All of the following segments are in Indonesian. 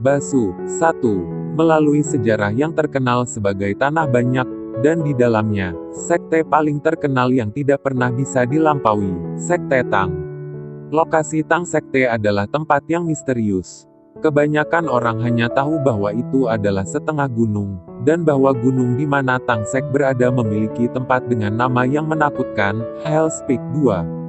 Basu, 1. Melalui sejarah yang terkenal sebagai tanah banyak, dan di dalamnya, sekte paling terkenal yang tidak pernah bisa dilampaui, Sekte Tang. Lokasi Tang Sekte adalah tempat yang misterius. Kebanyakan orang hanya tahu bahwa itu adalah setengah gunung, dan bahwa gunung di mana Tang Sek berada memiliki tempat dengan nama yang menakutkan, Hell's Peak 2.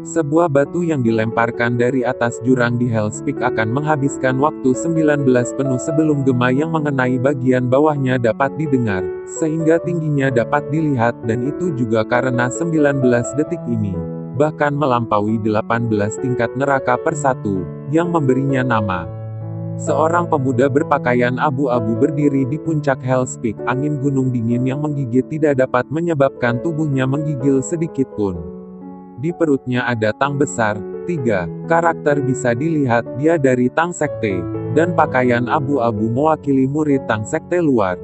Sebuah batu yang dilemparkan dari atas jurang di Hell's Peak akan menghabiskan waktu 19 penuh sebelum gema yang mengenai bagian bawahnya dapat didengar, sehingga tingginya dapat dilihat dan itu juga karena 19 detik ini, bahkan melampaui 18 tingkat neraka per satu, yang memberinya nama. Seorang pemuda berpakaian abu-abu berdiri di puncak Hell's Peak. Angin gunung dingin yang menggigit tidak dapat menyebabkan tubuhnya menggigil sedikit pun. Di perutnya ada tang besar, 3 karakter bisa dilihat, dia dari Tang Sekte, dan pakaian abu-abu mewakili murid Tang Sekte luar.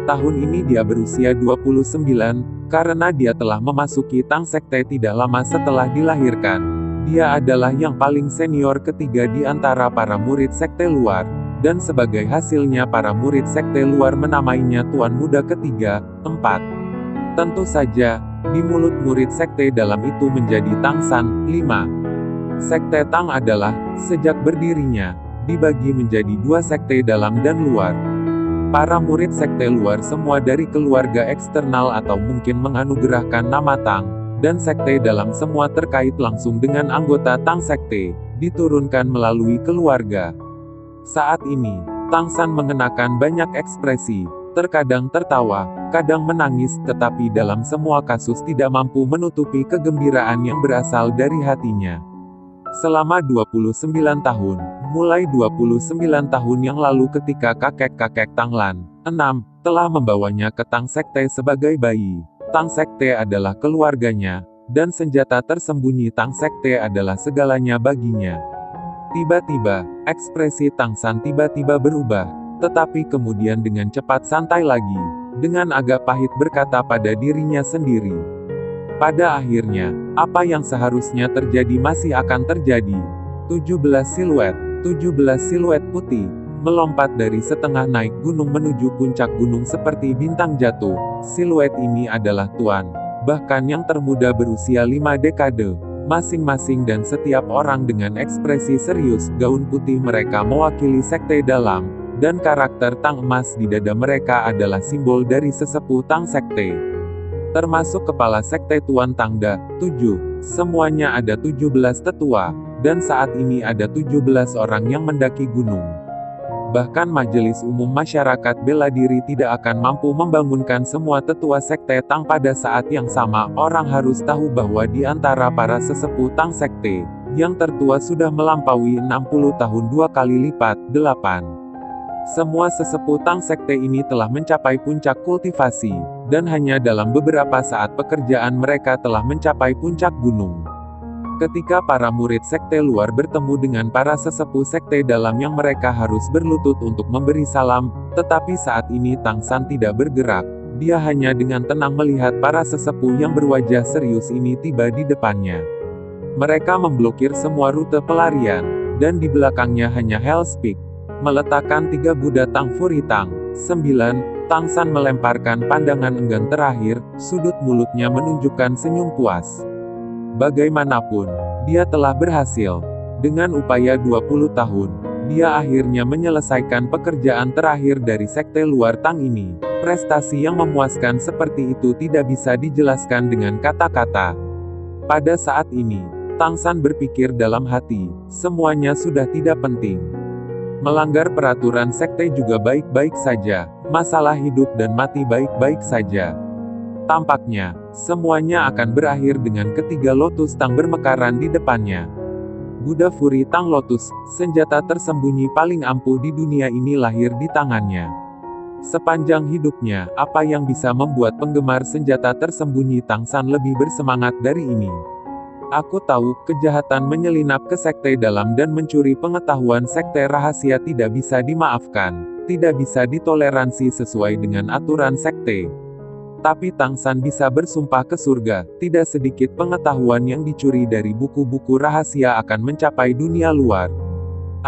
Tahun ini dia berusia 29, karena dia telah memasuki Tang Sekte tidak lama setelah dilahirkan. Dia adalah yang paling senior ketiga di antara para murid Sekte luar, dan sebagai hasilnya para murid Sekte luar menamainya Tuan Muda ketiga, 4. Tentu saja, di mulut murid sekte dalam itu menjadi Tang San, 5. Sekte Tang adalah, sejak berdirinya, dibagi menjadi 2 sekte dalam dan luar. Para murid sekte luar semua dari keluarga eksternal atau mungkin menganugerahkan nama Tang, dan sekte dalam semua terkait langsung dengan anggota Tang Sekte, diturunkan melalui keluarga. Saat ini, Tang San mengenakan banyak ekspresi, terkadang tertawa, kadang menangis, tetapi dalam semua kasus tidak mampu menutupi kegembiraan yang berasal dari hatinya. Selama 29 tahun, mulai 29 tahun yang lalu ketika kakek-kakek Tang Lan, 6, telah membawanya ke Tang Sekte sebagai bayi. Tang Sekte adalah keluarganya, dan senjata tersembunyi Tang Sekte adalah segalanya baginya. Tiba-tiba, ekspresi Tang San tiba-tiba berubah, tetapi kemudian dengan cepat santai lagi, dengan agak pahit berkata pada dirinya sendiri. Pada akhirnya, apa yang seharusnya terjadi masih akan terjadi. 17 siluet putih, melompat dari setengah naik gunung menuju puncak gunung seperti bintang jatuh. Siluet ini adalah Tuan, bahkan yang termuda berusia 5 dekade, masing-masing dan setiap orang dengan ekspresi serius. Gaun putih mereka mewakili sekte dalam, dan karakter Tang emas di dada mereka adalah simbol dari sesepuh Tang Sekte. Termasuk kepala sekte Tuan Tangda, 7. Semuanya ada 17 tetua, dan saat ini ada 17 orang yang mendaki gunung. Bahkan Majelis Umum Masyarakat Bela Diri tidak akan mampu membangunkan semua tetua sekte Tang pada saat yang sama. Orang harus tahu bahwa di antara para sesepuh Tang Sekte, yang tertua sudah melampaui 60 tahun 2 kali lipat, 8. Semua sesepuh Tang Sekte ini telah mencapai puncak kultivasi, dan hanya dalam beberapa saat pekerjaan mereka telah mencapai puncak gunung. Ketika para murid sekte luar bertemu dengan para sesepuh sekte dalam yang mereka harus berlutut untuk memberi salam, tetapi saat ini Tang San tidak bergerak, dia hanya dengan tenang melihat para sesepuh yang berwajah serius ini tiba di depannya. Mereka memblokir semua rute pelarian, dan di belakangnya hanya Hell's Peak. Meletakkan 3 Buddha Tang Furi Tang. 9. Tang San melemparkan pandangan enggan terakhir, sudut mulutnya menunjukkan senyum puas. Bagaimanapun, dia telah berhasil. Dengan upaya 20 tahun, dia akhirnya menyelesaikan pekerjaan terakhir dari sekte luar Tang ini. Prestasi yang memuaskan seperti itu tidak bisa dijelaskan dengan kata-kata. Pada saat ini, Tang San berpikir dalam hati, semuanya sudah tidak penting. Melanggar peraturan sekte juga baik-baik saja, masalah hidup dan mati baik-baik saja. Tampaknya, semuanya akan berakhir dengan ketiga lotus Tang bermekaran di depannya. Buddha Furi Tang Lotus, senjata tersembunyi paling ampuh di dunia ini lahir di tangannya. Sepanjang hidupnya, apa yang bisa membuat penggemar senjata tersembunyi Tang San lebih bersemangat dari ini? Aku tahu, kejahatan menyelinap ke sekte dalam dan mencuri pengetahuan sekte rahasia tidak bisa dimaafkan, tidak bisa ditoleransi sesuai dengan aturan sekte. Tapi Tang San bisa bersumpah ke surga, tidak sedikit pengetahuan yang dicuri dari buku-buku rahasia akan mencapai dunia luar.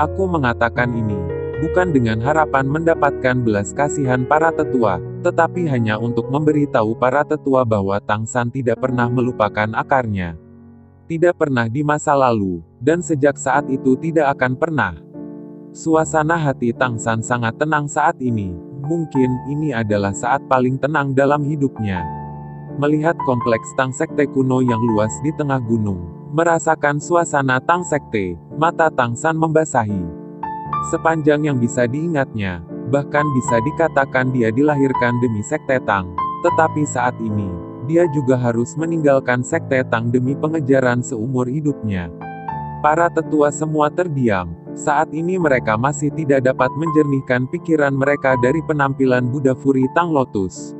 Aku mengatakan ini, bukan dengan harapan mendapatkan belas kasihan para tetua, tetapi hanya untuk memberitahu para tetua bahwa Tang San tidak pernah melupakan akarnya. Tidak pernah di masa lalu, dan sejak saat itu tidak akan pernah. Suasana hati Tang San sangat tenang saat ini. Mungkin ini adalah saat paling tenang dalam hidupnya. Melihat kompleks Tang Sekte kuno yang luas di tengah gunung, merasakan suasana Tang Sekte, mata Tang San membasahi. Sepanjang yang bisa diingatnya, bahkan bisa dikatakan dia dilahirkan demi Sekte Tang. Tetapi saat ini, dia juga harus meninggalkan Sekte Tang demi pengejaran seumur hidupnya. Para tetua semua terdiam. Saat ini mereka masih tidak dapat menjernihkan pikiran mereka dari penampilan Buddha Furi Tang Lotus.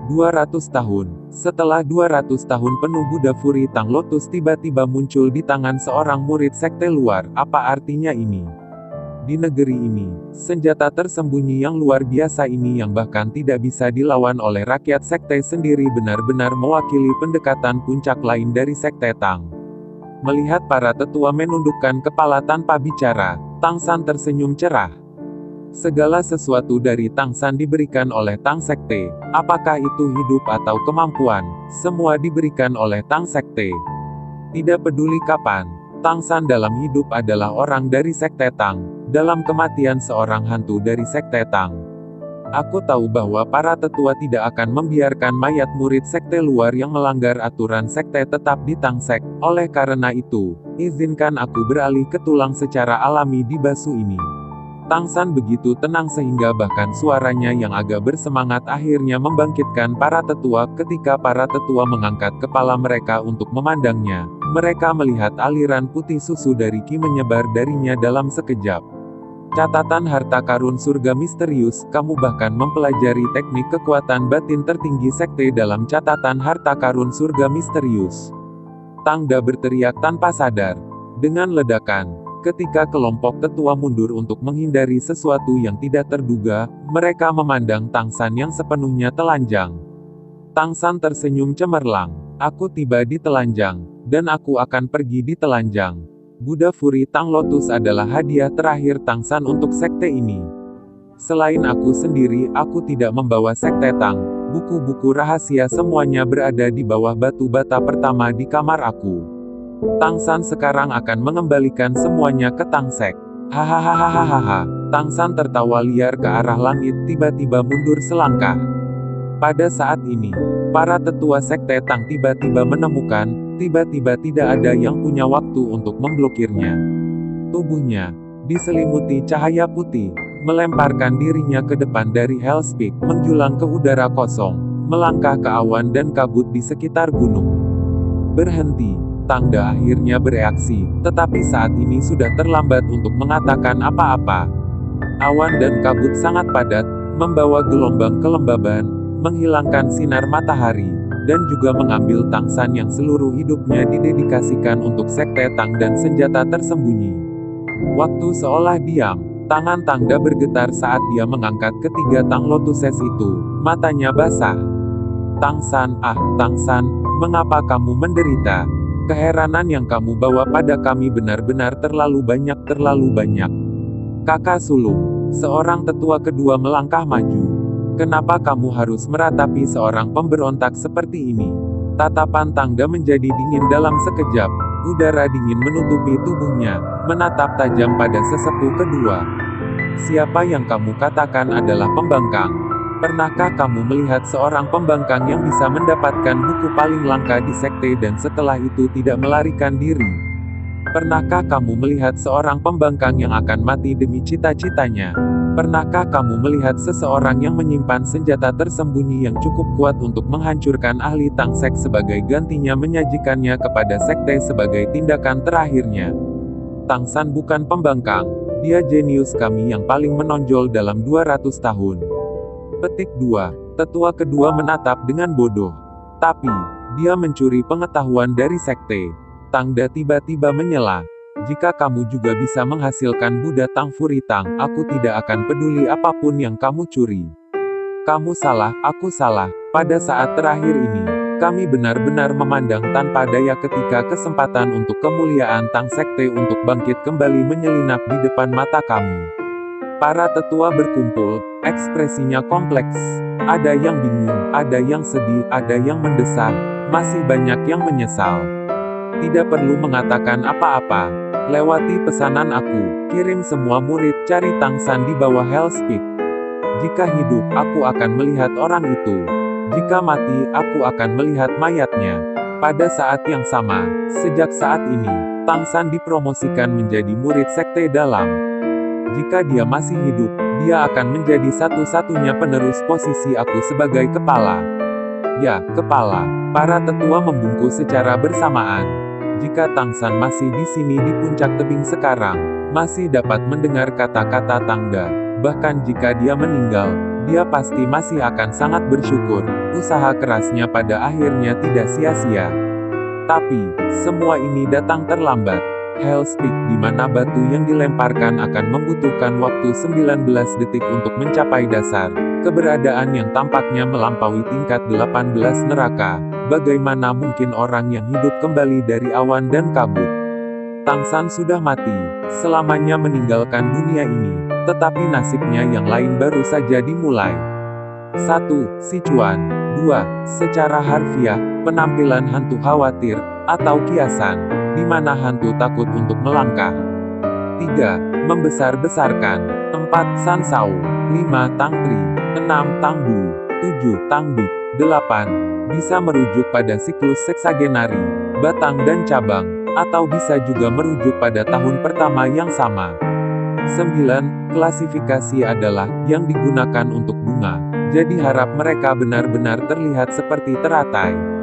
200 tahun. Setelah 200 tahun penuh Buddha Furi Tang Lotus tiba-tiba muncul di tangan seorang murid sekte luar. Apa artinya ini? Di negeri ini, senjata tersembunyi yang luar biasa ini yang bahkan tidak bisa dilawan oleh rakyat sekte sendiri benar-benar mewakili pendekatan puncak lain dari Sekte Tang. Melihat para tetua menundukkan kepala tanpa bicara, Tang San tersenyum cerah. Segala sesuatu dari Tang San diberikan oleh Tang Sekte, apakah itu hidup atau kemampuan, semua diberikan oleh Tang Sekte. Tidak peduli kapan, Tang San dalam hidup adalah orang dari Sekte Tang. Dalam kematian seorang hantu dari Sekte Tang. Aku tahu bahwa para tetua tidak akan membiarkan mayat murid sekte luar yang melanggar aturan sekte tetap di Tang Sek. Oleh karena itu, izinkan aku beralih ke tulang secara alami di basu ini. Tang San begitu tenang sehingga bahkan suaranya yang agak bersemangat akhirnya membangkitkan para tetua. Ketika para tetua mengangkat kepala mereka untuk memandangnya, mereka melihat aliran putih susu dari Qi menyebar darinya dalam sekejap. Catatan harta karun surga misterius, kamu bahkan mempelajari teknik kekuatan batin tertinggi sekte dalam catatan harta karun surga misterius. Tang Da berteriak tanpa sadar. Dengan ledakan, ketika kelompok tetua mundur untuk menghindari sesuatu yang tidak terduga, mereka memandang Tang San yang sepenuhnya telanjang. Tang San tersenyum cemerlang. Aku tiba di telanjang, dan aku akan pergi di telanjang. Buddha Furi Tang Lotus adalah hadiah terakhir Tang San untuk sekte ini. Selain aku sendiri, aku tidak membawa Sekte Tang. Buku-buku rahasia semuanya berada di bawah batu bata pertama di kamar aku. Tang San sekarang akan mengembalikan semuanya ke Tang Sek. Hahaha. Tang San tertawa liar ke arah langit, tiba-tiba mundur selangkah. Pada saat ini, para tetua Sekte Tang tiba-tiba menemukan, tiba-tiba tidak ada yang punya waktu untuk memblokirnya. Tubuhnya diselimuti cahaya putih, melemparkan dirinya ke depan dari Hell's Peak, menjulang ke udara kosong, melangkah ke awan dan kabut di sekitar gunung. Berhenti, Tang Da akhirnya bereaksi, tetapi saat ini sudah terlambat untuk mengatakan apa-apa. Awan dan kabut sangat padat, membawa gelombang kelembaban, menghilangkan sinar matahari, dan juga mengambil Tang San yang seluruh hidupnya didedikasikan untuk Sekte Tang dan senjata tersembunyi. Waktu seolah diam, tangan Tang Da bergetar saat dia mengangkat ketiga Tang Lotuses itu, matanya basah. Tang San, Tang San, mengapa kamu menderita? Keheranan yang kamu bawa pada kami benar-benar terlalu banyak. Kakak sulung, seorang tetua kedua melangkah maju. Kenapa kamu harus meratapi seorang pemberontak seperti ini? Tatapan Tang Da menjadi dingin dalam sekejap. Udara dingin menutupi tubuhnya, menatap tajam pada sesepuh kedua. Siapa yang kamu katakan adalah pembangkang? Pernahkah kamu melihat seorang pembangkang yang bisa mendapatkan buku paling langka di sekte dan setelah itu tidak melarikan diri? Pernahkah kamu melihat seorang pembangkang yang akan mati demi cita-citanya? Pernahkah kamu melihat seseorang yang menyimpan senjata tersembunyi yang cukup kuat untuk menghancurkan ahli Tang Sek sebagai gantinya menyajikannya kepada sekte sebagai tindakan terakhirnya? Tang San bukan pembangkang, dia jenius kami yang paling menonjol dalam 200 tahun. Petik 2. Tetua kedua menatap dengan bodoh. Tapi, dia mencuri pengetahuan dari sekte. Tang Da tiba-tiba menyela. Jika kamu juga bisa menghasilkan Buddha Tang Furi Tang, aku tidak akan peduli apapun yang kamu curi. Kamu salah, aku salah. Pada saat terakhir ini, kami benar-benar memandang tanpa daya ketika kesempatan untuk kemuliaan Tang Sekte untuk bangkit kembali menyelinap di depan mata kami. Para tetua berkumpul, ekspresinya kompleks. Ada yang bingung, ada yang sedih, ada yang mendesak, masih banyak yang menyesal. Tidak perlu mengatakan apa-apa. Lewati pesanan aku, kirim semua murid cari Tangsan di bawah Hell's Peak. Jika hidup, aku akan melihat orang itu. Jika mati, aku akan melihat mayatnya. Pada saat yang sama, sejak saat ini, Tangsan dipromosikan menjadi murid Sekte Dalam. Jika dia masih hidup, dia akan menjadi satu-satunya penerus posisi aku sebagai kepala. Ya, kepala. Para tetua membungkuk secara bersamaan. Jika Tangsan masih di sini di puncak tebing sekarang, masih dapat mendengar kata-kata tangga. Bahkan jika dia meninggal, dia pasti masih akan sangat bersyukur. Usaha kerasnya pada akhirnya tidak sia-sia. Tapi, semua ini datang terlambat. Hell's Peak, di mana batu yang dilemparkan akan membutuhkan waktu 19 detik untuk mencapai dasar. Keberadaan yang tampaknya melampaui tingkat 18 neraka. Bagaimana mungkin orang yang hidup kembali dari awan dan kabut? Tangsan sudah mati, selamanya meninggalkan dunia ini. Tetapi nasibnya yang lain baru saja dimulai. 1. Sichuan. 2. Secara harfiah, penampilan hantu khawatir, atau kiasan, di mana hantu takut untuk melangkah. 3. Membesar-besarkan. 4. Sansao. 5. Tangtri. 6. Tangbu. 7. Tangbik. 8. Bisa merujuk pada siklus seksagenari, batang dan cabang, atau bisa juga merujuk pada tahun pertama yang sama. 9. Klasifikasi adalah yang digunakan untuk bunga. Jadi harap mereka benar-benar terlihat seperti teratai.